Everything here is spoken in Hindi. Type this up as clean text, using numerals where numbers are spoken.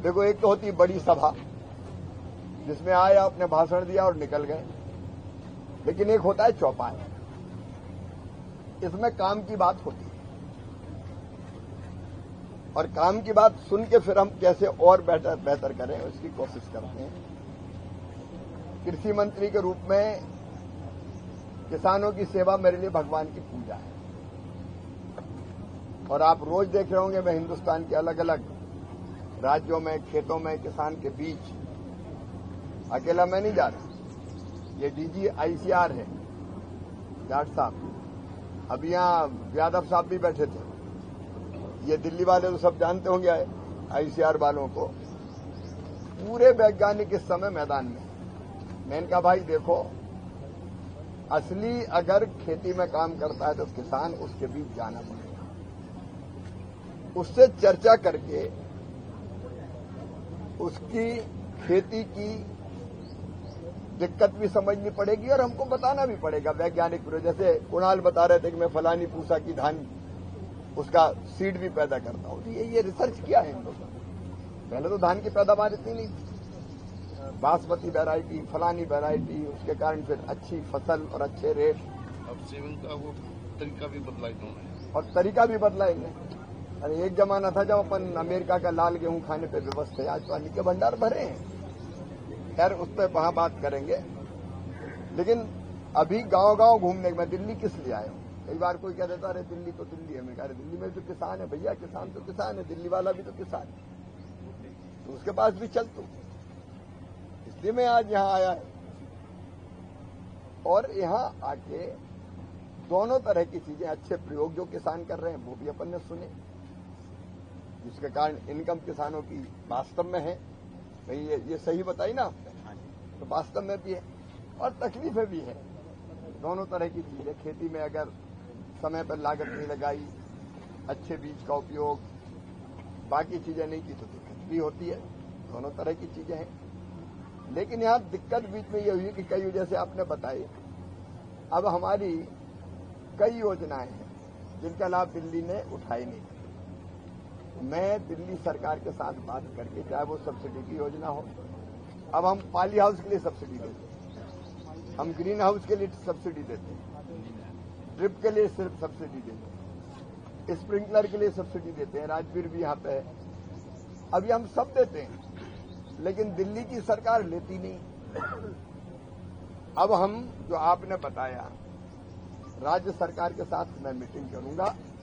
देखो, एक तो होती बड़ी सभा जिसमें आए, आपने भाषण दिया और निकल गए, लेकिन एक होता है चौपाल, इसमें काम की बात होती है और काम की बात सुन के फिर हम कैसे और बेहतर करें उसकी कोशिश करते हैं। कृषि मंत्री के रूप में किसानों की सेवा मेरे लिए भगवान की पूजा है और आप रोज देख रहे होंगे मैं हिंदुस्तान के अलग अलग राज्यों में खेतों में किसान के बीच, अकेला मैं नहीं जा रहा, ये डीजी आईसीआर है जाट साहब, अभी यहां यादव साहब भी बैठे थे, ये दिल्ली वाले तो सब जानते होंगे आईसीआर वालों को, पूरे वैज्ञानिक इस समय मैदान में। मैंने कहा भाई देखो, असली अगर खेती में काम करता है तो किसान उसके बीच जाना पड़ेगा, उससे चर्चा करके उसकी खेती की दिक्कत भी समझनी पड़ेगी और हमको बताना भी पड़ेगा वैज्ञानिक। जैसे कुणाल बता रहे थे कि मैं फलानी पूसा की धान उसका सीड भी पैदा करता हूं, ये रिसर्च किया है इन लोगों ने। पहले तो धान की पैदावार इतनी नहीं थी, बासमती वैरायटी, फलानी वैरायटी, उसके कारण फिर अच्छी फसल और अच्छे रेट। अब सेवन का वो तरीका भी बदला इन्होंने, और तरीका भी बदला इन्हें। अरे एक जमाना था जब अपन अमेरिका का लाल गेहूं खाने पे विवश थे, आज तो अन्न के भंडार भरे हैं। खैर उस पर वहां बात करेंगे, लेकिन अभी गांव गांव घूमने में दिल्ली किस लिए आए हूं? कई बार कोई कह देता अरे दिल्ली तो दिल्ली है, मैं कह रहे दिल्ली में तो किसान है भैया, किसान तो किसान है, दिल्ली वाला भी तो किसान है, तो उसके पास भी चल तू, इसलिए मैं आज यहां आया है। और यहां आके दोनों तरह की चीजें, अच्छे प्रयोग जो किसान कर रहे हैं वो भी अपन ने सुने, जिसके कारण इनकम किसानों की वास्तव में है, भाई ये सही बताई ना आपने, तो वास्तव में भी है और तकलीफें भी है। दोनों तरह की चीजें, खेती में अगर समय पर लागत नहीं लगाई, अच्छे बीज का उपयोग, बाकी चीजें नहीं की तो दिक्कत भी होती है। दोनों तरह की चीजें हैं, लेकिन यहां दिक्कत बीच में ये हुई कि कई, जैसे आपने बताई, अब हमारी कई योजनाएं हैं जिनका लाभ दिल्ली ने उठाई नहीं। मैं दिल्ली सरकार के साथ बात करके, चाहे वो सब्सिडी की योजना हो, अब हम पाली हाउस के लिए सब्सिडी देते हैं, हम ग्रीन हाउस के लिए सब्सिडी देते हैं, ड्रिप के लिए सिर्फ सब्सिडी देते हैं, स्प्रिंकलर के लिए सब्सिडी देते हैं, राजवीर भी यहां पे है, अभी हम सब देते हैं, लेकिन दिल्ली की सरकार लेती नहीं। अब हम, जो आपने बताया, राज्य सरकार के साथ मैं मीटिंग करूंगा